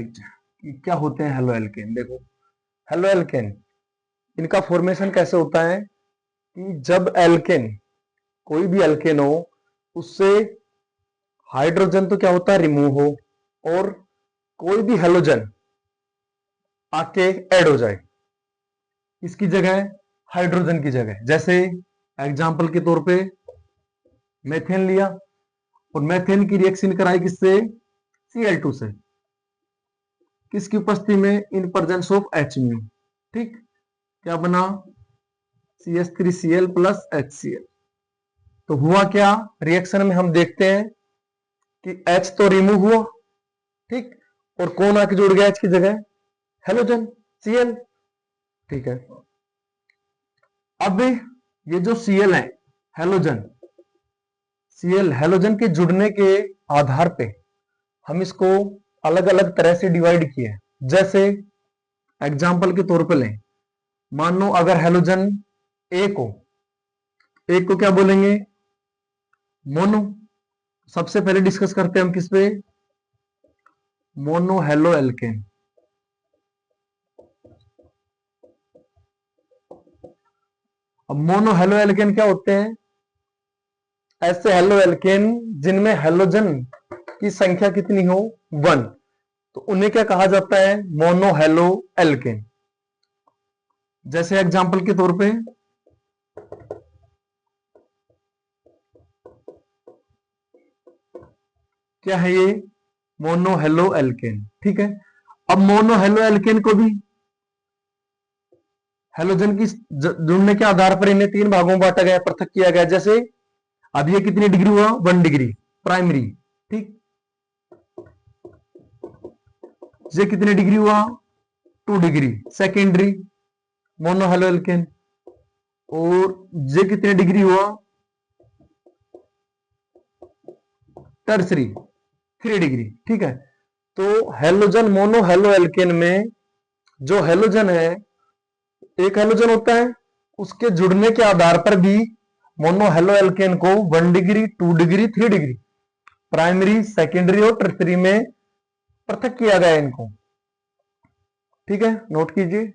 कि क्या होते हैं हेलो एल्केन। देखो, हेलो एल्केन इनका फॉर्मेशन कैसे होता है कि जब एल्केन, कोई भी एल्केन हो, उससे हाइड्रोजन तो क्या होता है, रिमूव हो, और कोई भी हेलोजन आके ऐड हो जाए इसकी जगह, हाइड्रोजन की जगह। जैसे एग्जांपल के तौर पे मेथेन लिया और मेथेन की रिएक्शन कराई किससे, Cl2 से, किसकी उपस्थिति में, इन प्रेजेंस ऑफ HMu। ठीक, क्या बना, CH3Cl प्लस HCl। तो हुआ क्या, रिएक्शन में हम देखते हैं कि H तो रिमूव हुआ, ठीक, और कौन आके जुड़ गया H की जगह, हेलोजन Cl। ठीक है, अब ये जो Cl है, हेलोजन, Cl हेलोजन के जुड़ने के आधार पे हम इसको अलग अलग तरह से डिवाइड किए। जैसे एग्जाम्पल के तौर पे लें, मान लो अगर हेलोजन एक को, एक को क्या बोलेंगे, मोनो। सबसे पहले डिस्कस करते हैं हम किस पे, मोनो हेलो एल्केन। अब मोनो हेलो एल्केन क्या होते हैं, ऐसे हेलो एल्केन जिनमें हेलोजन की संख्या कितनी हो, 1, तो उन्हें क्या कहा जाता है, मोनो हेलो एल्केन। जैसे एग्जाम्पल के तौर पे क्या है ये, मोनो हेलो एल्केन। ठीक है, अब मोनो हेलो एल्केन को भी हेलोजन की जुड़ने के आधार पर इन्हें 3 भागों में बांटा गया, पृथक किया गया। जैसे अब ये कितनी डिग्री हुआ, 1 डिग्री प्राइमरी, ठीक, ये कितने डिग्री हुआ, 2 degree secondary mono halo alkane, और ये कितने डिग्री हुआ, टर्सरी 3 डिग्री। ठीक है, तो हेलोजन मोनो हेलो एल्केन में जो हेलोजन है, एक हेलोजन होता है, उसके जुड़ने के आधार पर भी मोनो हेलो एल्केन को 1 degree 2 degree 3 degree primary secondary और टर्सरी में पृथक किया गया इनको। ठीक है, नोट कीजिए।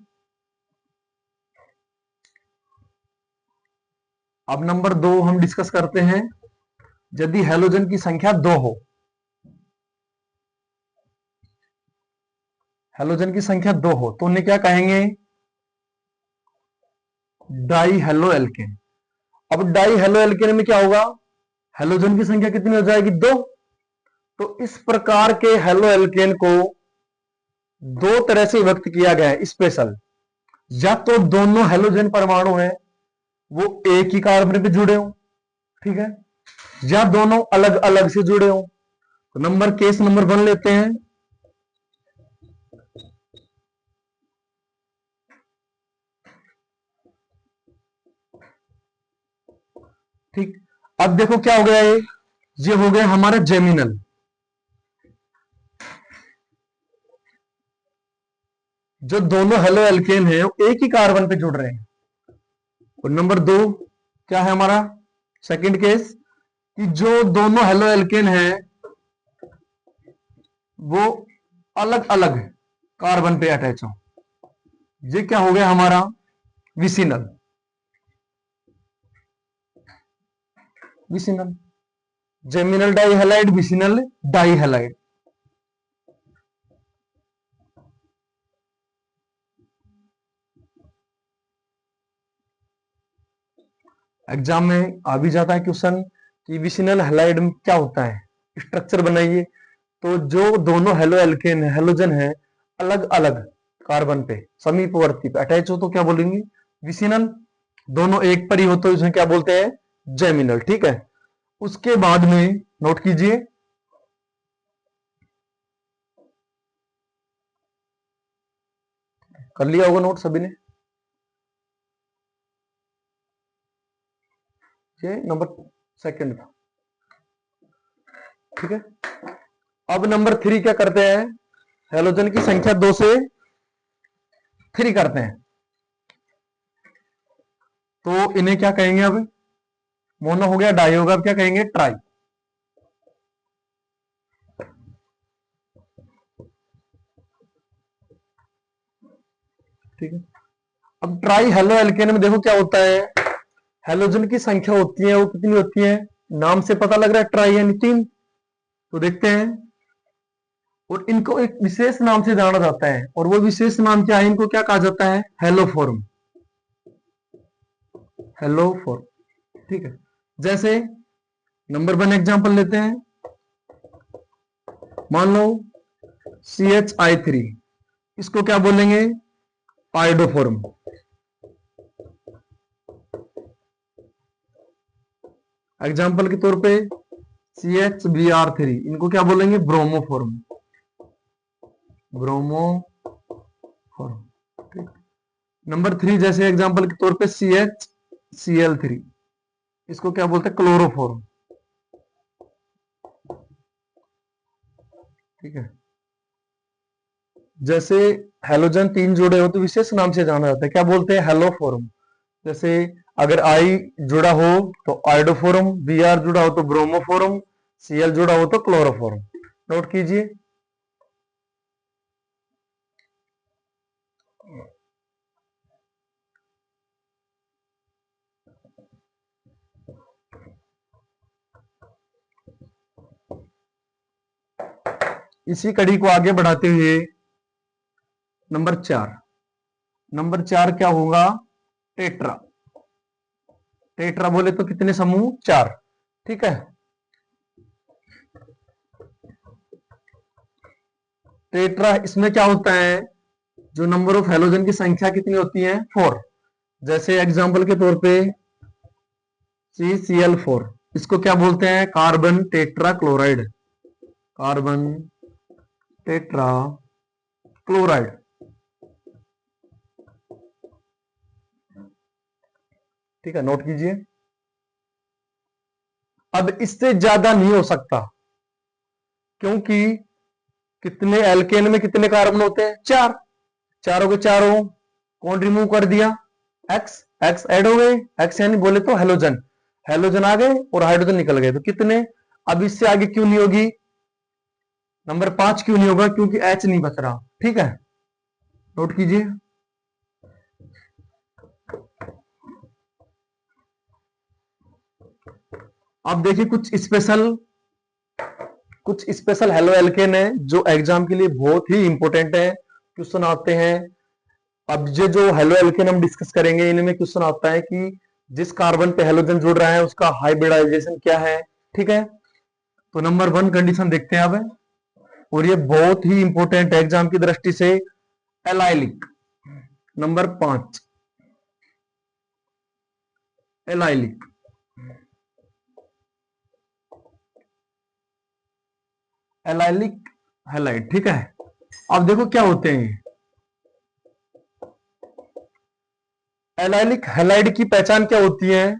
अब नंबर 2 हम डिस्कस करते हैं, यदि हेलोजन की संख्या 2 हो, हेलोजन की संख्या 2 हो तो उन्हें क्या कहेंगे, डाई हेलो एल्केन। अब डाई हेलो एल्केन में क्या होगा, हेलोजन की संख्या कितनी हो जाएगी, 2। तो इस प्रकार के हेलो एल्केन को 2 तरह से विभक्त किया गया है स्पेशल। या तो दोनों हेलोजन परमाणु हैं वो एक ही कार्बन पे जुड़े हो, ठीक है, या दोनों अलग अलग से जुड़े हो। तो केस नंबर 1 लेते हैं। ठीक, अब देखो क्या हो गया, ये हो गया हमारा जेमिनल। जो दोनों हेलो एल्केन है वो एक ही कार्बन पे जुड़ रहे हैं। और नंबर 2 क्या है हमारा, सेकंड केस, कि जो दोनों हेलो एल्केन है वो अलग अलग कार्बन पे अटैच हो। ये क्या हो गया हमारा, vicinal. Vicinal, geminal dihalide, vicinal dihalide. Exam में आ भी जाता है क्वेश्चन कि विसिनल हैलाइड में क्या होता है, स्ट्रक्चर बनाइए। तो जो दोनों हेलो एल्केन हेलोजन है अलग अलग कार्बन पे समीपवर्ती पे अटैच हो तो क्या बोलेंगे, विसिनल। दोनों एक पर ही हो तो इसमें क्या बोलते हैं, जेमिनल। ठीक है, उसके बाद में नोट कीजिए, कर लिया होगा नोट सभी ने, ये नंबर सेकंड था। ठीक है, अब नंबर 3 क्या करते हैं, हेलोजन की संख्या 2 से 3 करते हैं तो इन्हें क्या कहेंगे, अब मोनो हो गया, डाई होगा, अब क्या कहेंगे, ट्राई। ठीक है। अब ट्राई हेलो एल्केन में देखो क्या होता है, हेलोजन की संख्या होती है वो कितनी होती है, नाम से पता लग रहा है ट्राई यानी 3। तो देखते हैं, और इनको एक विशेष नाम से जाना जाता है, और वो विशेष नाम क्या है, इनको क्या कहा जाता है, हेलोफॉर्म। हेलोफॉर्म, ठीक है। जैसे नंबर 1 एग्जांपल लेते हैं, मान लो CH3, इसको क्या बोलेंगे, आयोडोफॉर्म। एग्जाम्पल के तौर पे CHBr3, इनको क्या बोलेंगे, ब्रोमोफॉर्म। ब्रोमोफॉर्म, ठीक। नंबर 3 जैसे एग्जाम्पल के तौर पे CHCl3, इसको क्या बोलते हैं, क्लोरोफॉर्म, ठीक है। जैसे हेलोजन 3 जोड़े हो तो विशेष नाम से जाना जाता है, क्या बोलते हैं, हेलोफॉर्म। जैसे अगर आई जुड़ा हो तो आयोडोफॉर्म, Br जुड़ा हो तो ब्रोमोफॉर्म, Cl जुड़ा हो तो क्लोरोफॉर्म। नोट कीजिए। इसी कड़ी को आगे बढ़ाते हुए नंबर 4, नंबर 4 क्या होगा, टेट्रा। टेट्रा बोले तो कितने समूह, 4, ठीक है। टेट्रा, इसमें क्या होता है, जो नंबर ऑफ हेलोजन की संख्या कितनी होती है, 4। जैसे एग्जांपल के तौर पे CCl4, इसको क्या बोलते हैं, carbon tetra chloride. Carbon tetra chloride, ठीक है, नोट कीजिए। अब इससे ज्यादा नहीं हो सकता, क्योंकि कितने एल्केन में कितने कार्बन होते हैं, 4। चारों के चारों कौन रिमूव कर दिया, एक्स। एक्स ऐड हो गए, एक्स यानी बोले तो हेलोजन, हेलोजन आ गए और हाइड्रोजन निकल गए, तो कितने। अब इससे आगे क्यों नहीं होगी, नंबर 5 क्यों नहीं होगा, क्योंकि एच नहीं बच रहा, ठीक है, नोट कीजिए। अब देखिए कुछ स्पेशल हेलो एल्केन है जो एग्जाम के लिए बहुत ही इंपॉर्टेंट है, क्वेश्चन आते हैं। अब ये जो हेलो एल्केन हम डिस्कस करेंगे, इनमें क्वेश्चन आता है कि जिस कार्बन पे हेलोजन जुड़ रहा है उसका हाइब्रिडाइजेशन क्या है, ठीक है। तो नंबर 1 कंडीशन देखते हैं अब, और ये बहुत ही इंपॉर्टेंट है एग्जाम की दृष्टि से, allylic. Number 5, allylic, allylic halide, ठीक है। अब देखो क्या होते हैं, एलाइलिक हैलाइड की पहचान क्या होती है,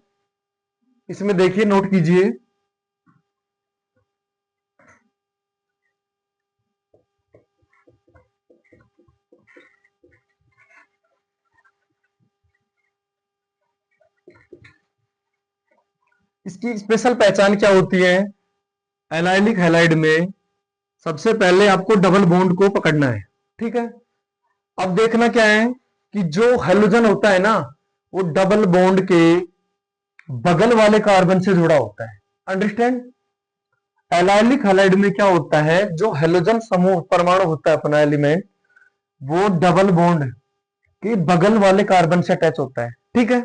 इसमें देखिए, नोट कीजिए। इसकी स्पेशल पहचान क्या होती है, एलाइलिक हैलाइड में सबसे पहले आपको डबल बॉन्ड को पकड़ना है, ठीक है। अब देखना क्या है कि जो हेलोजन होता है ना, वो डबल बॉन्ड के बगल वाले कार्बन से जुड़ा होता है, अंडरस्टैंड। एलाइलिक हैलाइड में क्या होता है, जो हेलोजन समूह परमाणु होता है अपना एलिमेंट, वो डबल बॉन्ड के बगल वाले कार्बन से अटैच होता है, ठीक है।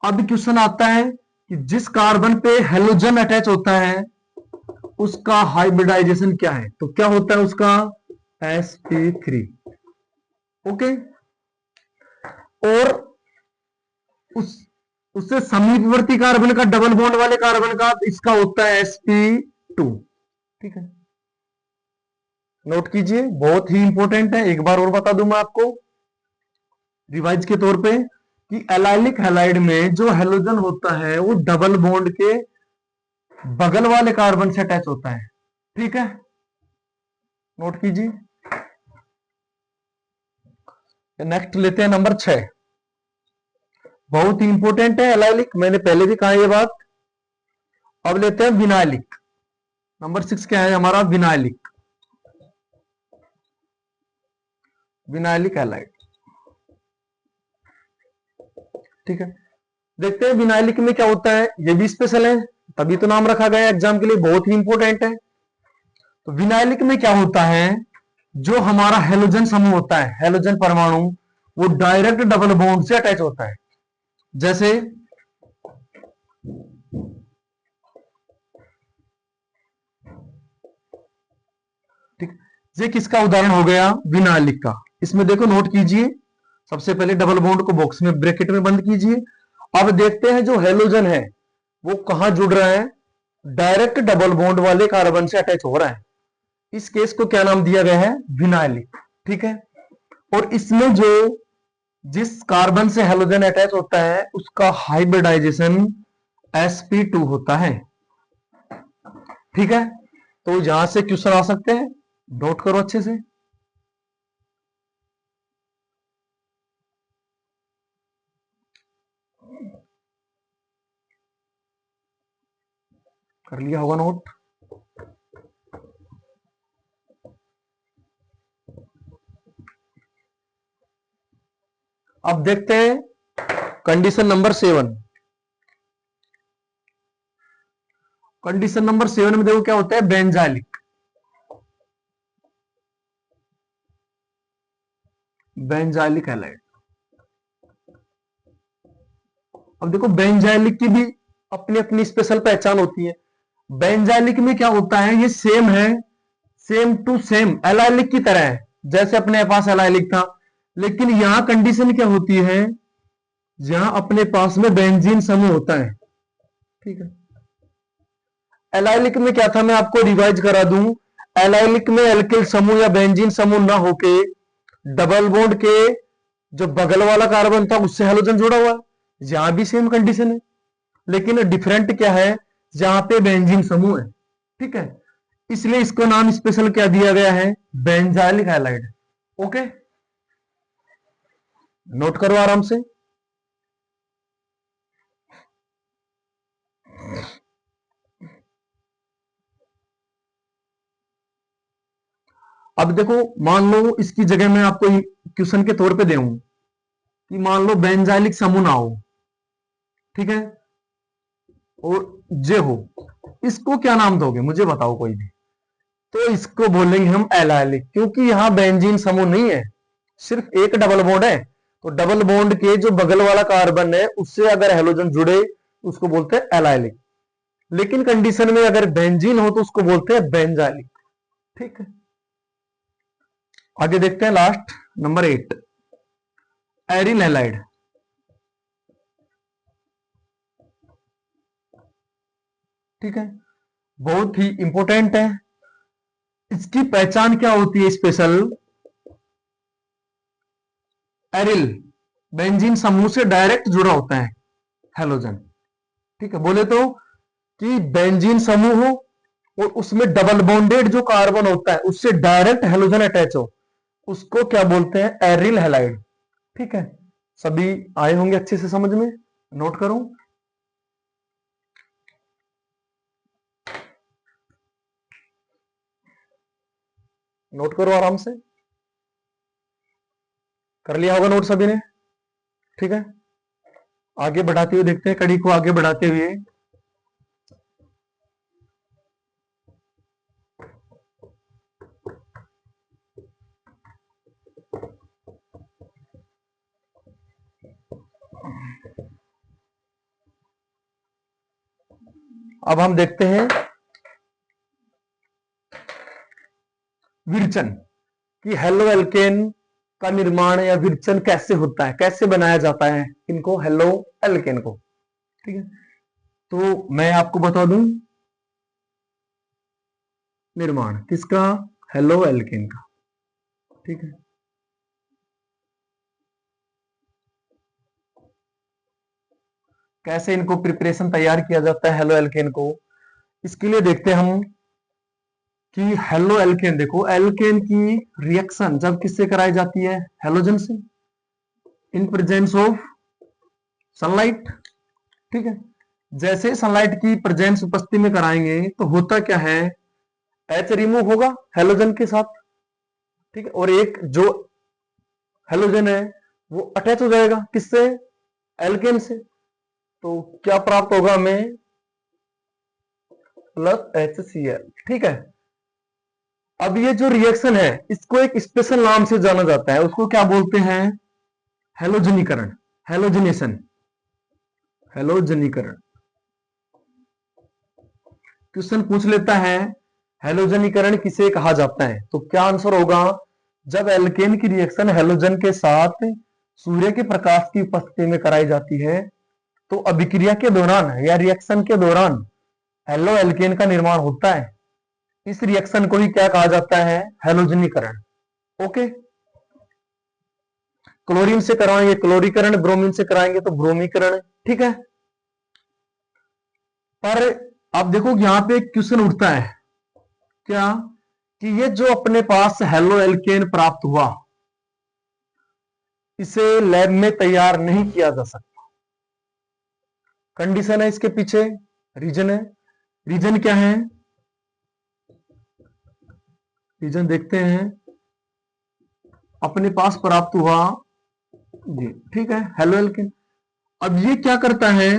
अब क्वेश्चन आता है कि जिस कार्बन पे हेलोजन अटैच होता है उसका हाइब्रिडाइजेशन क्या है, तो क्या होता है उसका, sp3, ओके। और उस उससे समीपवर्ती कार्बन का, डबल बॉन्ड वाले कार्बन का, इसका होता है sp2, ठीक है, नोट कीजिए, बहुत ही इंपॉर्टेंट है। एक बार और बता दूं मैं आपको रिवाइज के तौर पे कि एलाइलिक हैलाइड में जो हेलोजन होता है वो डबल बॉन्ड के बगल वाले कार्बन से अटैच होता है, ठीक है, नोट कीजिए। नेक्स्ट लेते हैं नंबर 6, बहुत ही इंपॉर्टेंट है एलाइलिक, मैंने पहले भी कहा ये बात। अब लेते हैं विनाइलिक। नंबर 6 क्या है हमारा, विनाइलिक, विनाइलिक हैलाइड। ठीक है, देखते हैं विनाइलिक में क्या होता है। ये भी स्पेशल है, तभी तो नाम रखा गया एग्जाम के लिए, बहुत ही इंपॉर्टेंट है। तो विनाइलिक में क्या होता है, जो हमारा हेलोजन समूह होता है, हेलोजन परमाणु, वो डायरेक्ट डबल बॉन्ड से अटैच होता है। जैसे ठीक, ये किसका उदाहरण हो गया, विनाइलिक का। इसमें देखो नोट कीजिए, सबसे पहले डबल बॉन्ड को बॉक्स में ब्रैकेट में बंद कीजिए। अब देखते हैं जो हेलोजन है वो कहां जुड़ रहा है, डायरेक्ट डबल बॉन्ड वाले कार्बन से अटैच हो रहा है। इस केस को क्या नाम दिया गया है, विनाइलिक। ठीक है, और इसमें जो जिस कार्बन से हेलोजन अटैच होता है उसका हाइब्रिडाइजेशन sp2 होता है। ठीक है, तो यहां से क्वेश्चन आ सकते हैं, नोट करो अच्छे से। कर लिया होगा नोट। अब देखते हैं कंडीशन नंबर 7। कंडीशन नंबर 7 में देखो क्या होता है, बेंजाइलिक। Benzylic halide. अब देखो बेंजाइलिक की भी अपनी अपनी स्पेशल पहचान होती है। बेंजाइलिक में क्या होता है, ये सेम है, सेम टू सेम एलाइलिक की तरह है, जैसे अपने पास एलाइलिक था। लेकिन यहां कंडीशन क्या होती है, जहां अपने पास में बेंजीन समूह होता है। ठीक है, एलाइलिक में क्या था, मैं आपको रिवाइज करा दूं। एलाइलिक में एल्किल समूह या बेंजीन समूह ना होके डबल बॉन्ड के जो बगल वाला कार्बन था उससे हेलोजन जुड़ा हुआ है। यहां भी सेम कंडीशन है, लेकिन डिफरेंट क्या है, जहां पे बेंजीन समूह है। ठीक है, इसलिए इसको नाम स्पेशल क्या दिया गया है, बेंजाइलिक हैलाइड। ओके, नोट करो आराम से। अब देखो, मान लो इसकी जगह मैं आपको क्वेश्चन के तौर पे दूं कि मान लो बेंजाइलिक समूह ना हो, ठीक है, और जे हो, इसको क्या नाम दोगे, मुझे बताओ कोई भी। तो इसको बोलेंगे हम एलाइलिक, क्योंकि यहां बेंजीन समूह नहीं है, सिर्फ एक डबल बॉन्ड है। तो डबल बॉन्ड के जो बगल वाला कार्बन है उससे अगर हेलोजन जुड़े उसको बोलते हैं एलाइलिक। लेकिन कंडीशन में अगर बेंजीन हो तो उसको बोलते हैं बेंजाइलिक। ठीक है, आगे देखते हैं लास्ट नंबर 8, एरिल हैलाइड। ठीक है, बहुत ही इंपॉर्टेंट है। इसकी पहचान क्या होती है स्पेशल, एरिल बेंजीन समूह से डायरेक्ट जुड़ा होता है हेलोजन। ठीक है, बोले तो कि बेंजीन समूह हो और उसमें डबल बॉन्डेड जो कार्बन होता है उससे डायरेक्ट हेलोजन अटैच हो, उसको क्या बोलते हैं, एरिल हैलाइड। ठीक है, सभी आए होंगे अच्छे से समझ में, नोट करो। नोट करो आराम से, कर लिया होगा नोट सभी ने। ठीक है, आगे बढ़ाते हुए देखते हैं, कड़ी को आगे बढ़ाते हुए। अब हम देखते हैं विरचन, कि हेलो एल्केन का निर्माण या विरचन कैसे होता है, कैसे बनाया जाता है इनको, हेलो एल्केन को। ठीक है, तो मैं आपको बता दूं निर्माण किसका, हेलो एल्केन का। ठीक है, कैसे इनको प्रिपरेशन तैयार किया जाता है हेलो एल्केन को, इसके लिए देखते हैं हम कि हेलो एल्केन, देखो एल्केन की रिएक्शन जब किससे कराई जाती है, हेलोजन से, इन प्रेजेंस ऑफ सनलाइट। ठीक है, जैसे सनलाइट की प्रेजेंस उपस्थिति में कराएंगे तो होता क्या है, एच रिमूव होगा हेलोजन के साथ। ठीक है, और एक जो हेलोजन है वो अटैच हो जाएगा किससे, एल्केन से, तो क्या प्राप्त होगा हमें, प्लस HCl। ठीक है। अब ये जो रिएक्शन है इसको एक स्पेशल नाम से जाना जाता है, उसको क्या बोलते हैं, हेलोजनीकरण, हेलोजनेशन, हेलोजनीकरण। क्वेश्चन पूछ लेता है हेलोजनीकरण किसे कहा जाता है, तो क्या आंसर होगा, जब एल्केन की रिएक्शन हेलोजन के साथ सूर्य के प्रकाश की उपस्थिति में कराई जाती है, तो अभिक्रिया के दौरान या रिएक्शन के दौरान हेलो एल्केन का निर्माण होता है। इस रिएक्शन को ही क्या कहा जाता है, हेलोजनीकरण। ओके। क्लोरीन से कराएंगे क्लोरीकरण, ब्रोमीन से कराएंगे तो ब्रोमीकरण। ठीक है। पर आप देखो यहां पे क्वेश्चन उठता है क्या, कि ये जो अपने पास हेलो एल्केन प्राप्त हुआ, इसे लैब में तैयार नहीं किया जा सकता। कंडीशन है इसके पीछे, रीजन है। रीजन क्या है, रीजन देखते हैं। अपने पास प्राप्त हुआ जी, ठीक है, हेलो एल्केन। अब ये क्या करता है,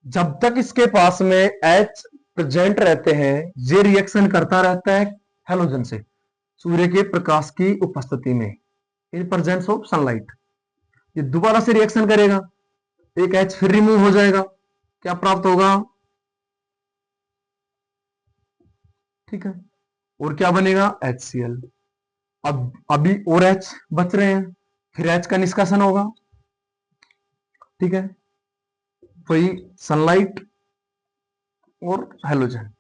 जब तक इसके पास में H प्रेजेंट रहते हैं, ये रिएक्शन करता रहता है हेलोजन से सूर्य के प्रकाश की उपस्थिति में, इन प्रेजेंस ऑफ सनलाइट। ये दोबारा से रिएक्शन करेगा, एक H फिर रिमूव हो जाएगा, क्या प्राप्त होगा, ठीक है, और क्या बनेगा, HCl। अब अभी और H बच रहे हैं, फिर H का निष्कासन होगा। ठीक है, वही सनलाइट और हेलोजन,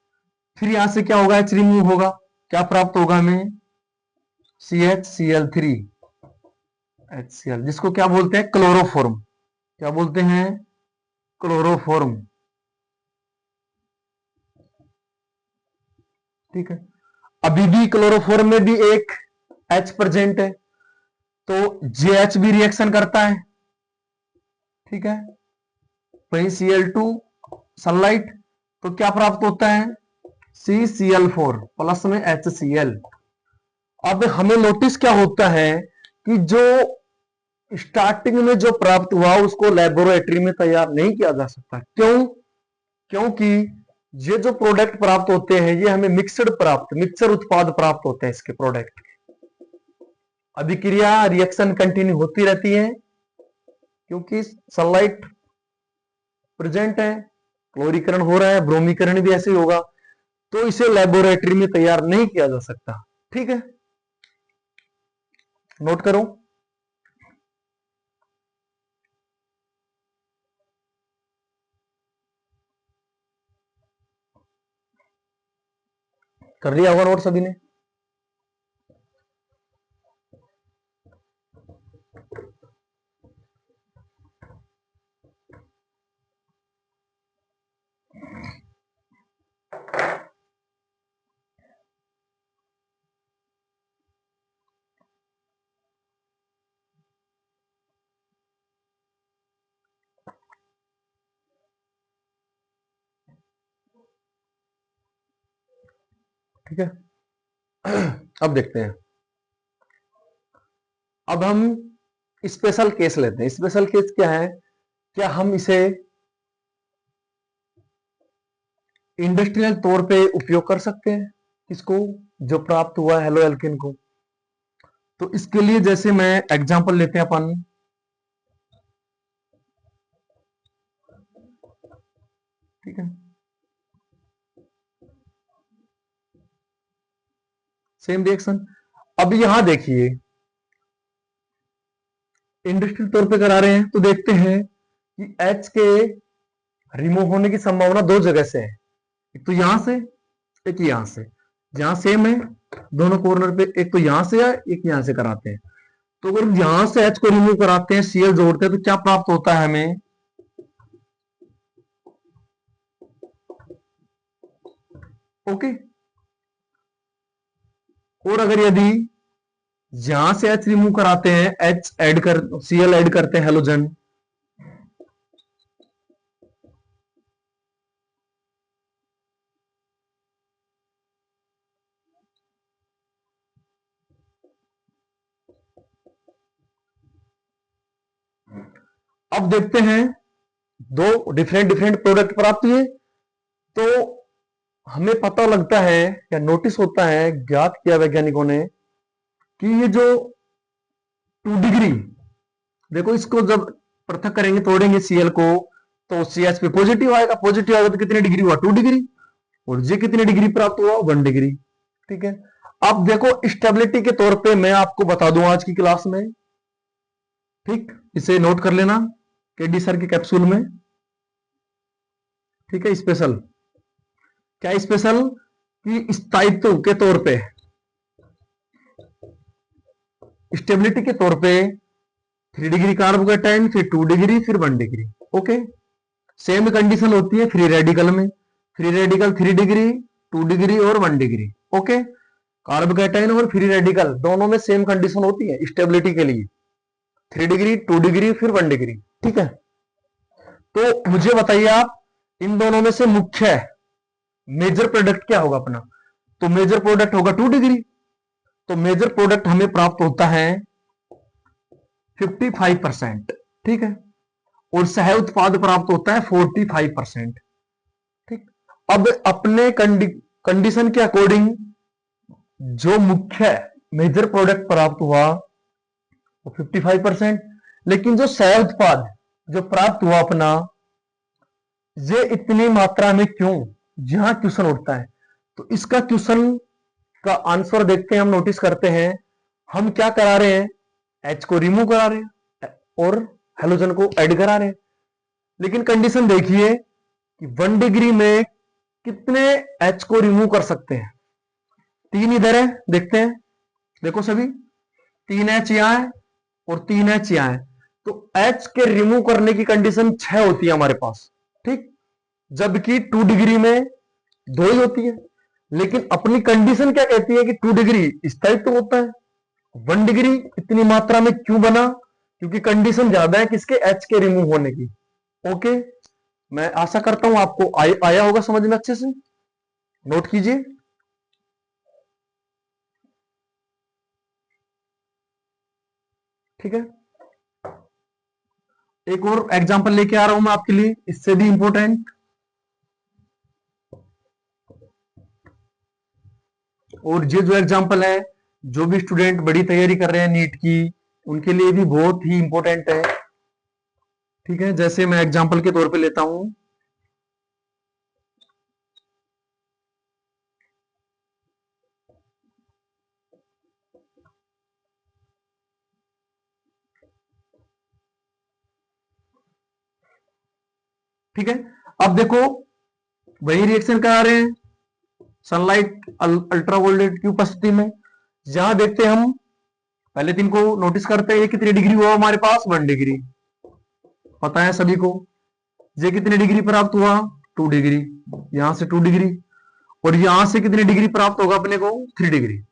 फिर यहां से क्या होगा, H रिमूव होगा, क्या प्राप्त होगा हमें, CHCl3 HCl, जिसको क्या बोलते हैं, क्लोरोफॉर्म। क्या बोलते हैं, क्लोरोफॉर्म। ठीक है। अभी भी क्लोरोफॉर्म में भी एक H प्रेजेंट है, तो JH भी रिएक्शन करता है। ठीक है, वही Cl2 सनलाइट, तो क्या प्राप्त होता है, CCl4 प्लस में HCl। अब हमें नोटिस क्या होता है कि जो स्टार्टिंग में जो प्राप्त हुआ उसको लेबोरेटरी में तैयार नहीं किया जा सकता। क्यों, क्योंकि ये जो प्रोडक्ट प्राप्त होते हैं ये हमें मिक्सर उत्पाद प्राप्त होते हैं इसके प्रोडक्ट। अभिक्रिया रिएक्शन कंटिन्यू होती रहती है क्योंकि सनलाइट प्रेजेंट है, क्लोरीकरण हो रहा है, ब्रोमीकरण भी ऐसे ही होगा, तो इसे लेबोरेटरी में तैयार नहीं किया जा सकता। ठीक है, नोट करो। कर लिया होगा नोट सभी ने। ठीक है, अब देखते हैं। अब हम स्पेशल केस लेते हैं। स्पेशल केस क्या है, क्या हम इसे इंडस्ट्रियल तौर पे उपयोग कर सकते हैं, इसको जो प्राप्त हुआ हेलो एल्केन को। तो इसके लिए जैसे मैं एग्जांपल लेते हैं अपन, ठीक है, सेम रिएक्शन। अब यहां देखिए इंडस्ट्रियल तौर पे करा रहे हैं, तो देखते हैं कि H के रिमूव होने की संभावना दो जगह से है, एक तो यहां से, एक यहां से। जहां सेम है दोनों कॉर्नर पे, एक तो यहां से या एक यहां से कराते हैं। तो अगर यहां से H को रिमूव कराते हैं, Cl जोड़ते हैं, तो क्या प्राप्त होता है हमें, ओके। और अगर यदि यहां से H रिमूव कराते हैं, H ऐड कर Cl ऐड करते हैं हेलोजन, अब देखते हैं दो डिफरेंट डिफरेंट प्रोडक्ट प्राप्त हुए, तो हमें पता लगता है या नोटिस होता है, ज्ञात किया वैज्ञानिकों ने कि ये जो 2 डिग्री, देखो इसको जब पृथक करेंगे, तोड़ेंगे Cl को, तो CH पे पॉजिटिव आएगा, पॉजिटिव आएगा तो कितनी डिग्री हुआ 2 डिग्री, और ये कितनी डिग्री प्राप्त हुआ 1 डिग्री। ठीक है, अब देखो स्टेबिलिटी के तौर पे मैं आपको बता दूं आज की क्लास में, ठीक, इसे नोट कर लेना केडी सर के कैप्सूल में। ठीक है, स्पेशल क्या स्पेशल कि स्थायित्व के तौर पे, स्टेबिलिटी के तौर पे 3 डिग्री कार्बोकेटाइन, फिर 2 डिग्री, फिर 1 डिग्री। ओके, सेम कंडीशन होती है फ्री रेडिकल में, फ्री रेडिकल 3 डिग्री, 2 डिग्री और 1 डिग्री। ओके, कार्बोकेटाइन और फ्री रेडिकल दोनों में सेम कंडीशन होती है स्टेबिलिटी के लिए, 3 डिग्री, 2 डिग्री, फिर 1 डिग्री। ठीक है, तो मुझे बताइए आप इन दोनों में से मुख्य मेजर प्रोडक्ट क्या होगा अपना, तो मेजर प्रोडक्ट होगा 2 डिग्री, तो मेजर प्रोडक्ट हमें प्राप्त होता है 55%। ठीक है, और सह उत्पाद प्राप्त होता है 45%। ठीक, अब अपने कंडीशन के अकॉर्डिंग जो मुख्य मेजर प्रोडक्ट प्राप्त हुआ वो 55%, लेकिन जो सह उत्पाद जो प्राप्त हुआ अपना, ये इतनी मात्रा में क्यों, यहां क्वेश्चन उठता है। तो इसका क्वेश्चन का आंसर देखते हैं, हम नोटिस करते हैं, हम क्या करा रहे हैं, H को रिमूव करा रहे हैं और हेलोजन को ऐड करा रहे हैं, लेकिन कंडीशन देखिए कि 1 डिग्री में कितने H को रिमूव कर सकते हैं, 3 इधर है, देखते हैं, देखो सभी 3H यहां है और 3H यहां है, तो H के रिमूव करने की कंडीशन 6 होती है हमारे पास। ठीक, जबकि 2 डिग्री में 2 ही होती है, लेकिन अपनी कंडीशन क्या कहती है कि 2 डिग्री स्थायित्व होता है, 1 डिग्री इतनी मात्रा में क्यों बना, क्योंकि कंडीशन ज्यादा है किसके, H के रिमूव होने की। ओके, मैं आशा करता हूं आपको आया होगा समझ में अच्छे से, नोट कीजिए। ठीक है, एक और एग्जांपल लेके आ रहा हूं मैं आपके लिए, इससे भी इंपॉर्टेंट, और ये जो एग्जांपल है, जो भी स्टूडेंट बड़ी तैयारी कर रहे हैं नीट की, उनके लिए भी बहुत ही इंपॉर्टेंट है। ठीक है, जैसे मैं एग्जांपल के तौर पे लेता हूं, ठीक है, अब देखो वही रिएक्शन करा रहे हैं सनलाइट अल्ट्रावायलेट की उपस्थिति में। जहां देखते हैं हम, पहले दिन को नोटिस करते हैं, ये कितनी डिग्री हुआ हमारे पास 1 डिग्री, पता है सभी को। ये कितनी डिग्री प्राप्त हुआ 2 डिग्री, यहां से 2 डिग्री, और यहां से कितनी डिग्री प्राप्त होगा अपने को 3 डिग्री।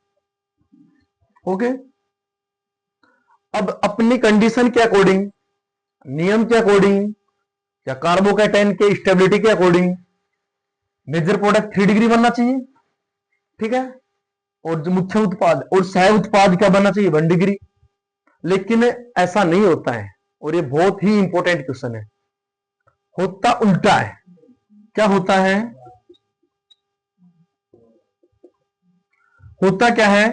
ओके, अब अपनी कंडीशन के अकॉर्डिंग, नियम के अकॉर्डिंग या कार्बोकेटाइन के स्टेबिलिटी के अकॉर्डिंग मेजर प्रोडक्ट 3 डिग्री बनना चाहिए। ठीक है, और जो मुख्य उत्पाद और सह उत्पाद क्या बनना चाहिए 1 डिग्री, लेकिन ऐसा नहीं होता है, और ये बहुत ही इंपॉर्टेंट क्वेश्चन है, होता उल्टा है। क्या होता है, होता क्या है,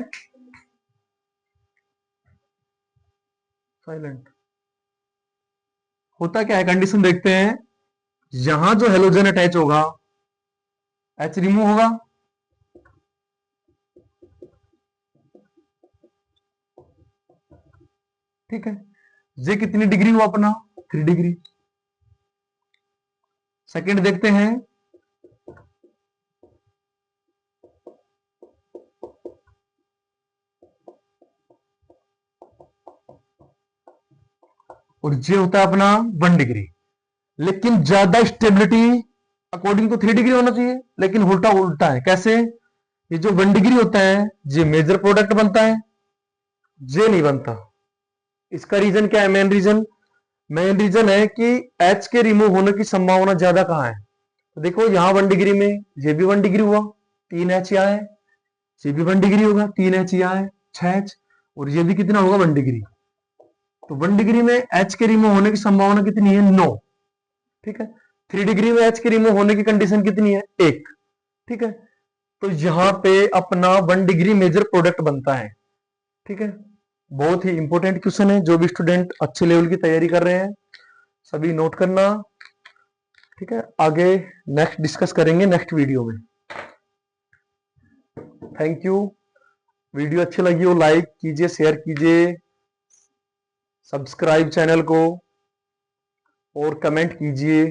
साइलेंट, होता क्या है, कंडीशन देखते हैं, यहां जो हेलोजन अटैच होगा H रिमूव होगा, ठीक है, ये कितनी डिग्री हुआ अपना 3 डिग्री। सेकंड देखते हैं, और ये होता है अपना 1 डिग्री, लेकिन ज्यादा स्टेबिलिटी अकॉर्डिंग तो 3 डिग्री होना चाहिए, लेकिन उल्टा उल्टा है। कैसे, ये जो 1 डिग्री होता है ये मेजर प्रोडक्ट बनता है, ये नहीं बनता। इसका रीजन क्या है, मेन रीजन है कि H के रिमूव होने की संभावना ज्यादा कहां है, तो देखो यहां 1 डिग्री में ये भी 1 डिग्री हुआ, 3H यहाँ है, ये भी 1 डिग्री होगा, 3H यहाँ है, 6H, और ये भी कितना होगा 1 डिग्री। तो 1 डिग्री में H के रिमूव होने की संभावना कितनी है? 9। ठीक है। 3 डिग्री में H के रिमूव होने की कंडीशन कितनी है? 1। ठीक है। तो यहां पे अपना 1 डिग्री मेजर प्रोडक्ट बनता है। ठीक है। बहुत ही इंपॉर्टेंट क्वेश्चन है, जो भी स्टूडेंट अच्छे लेवल की तैयारी कर रहे हैं सभी नोट करना। ठीक है। आगे नेक्स्ट डिस्कस करेंगे नेक्स्ट वीडियो में। Thank you. वीडियो अच्छी लगी हो लाइक कीजिए, शेयर कीजिए, सब्सक्राइब चैनल को और कमेंट कीजिए।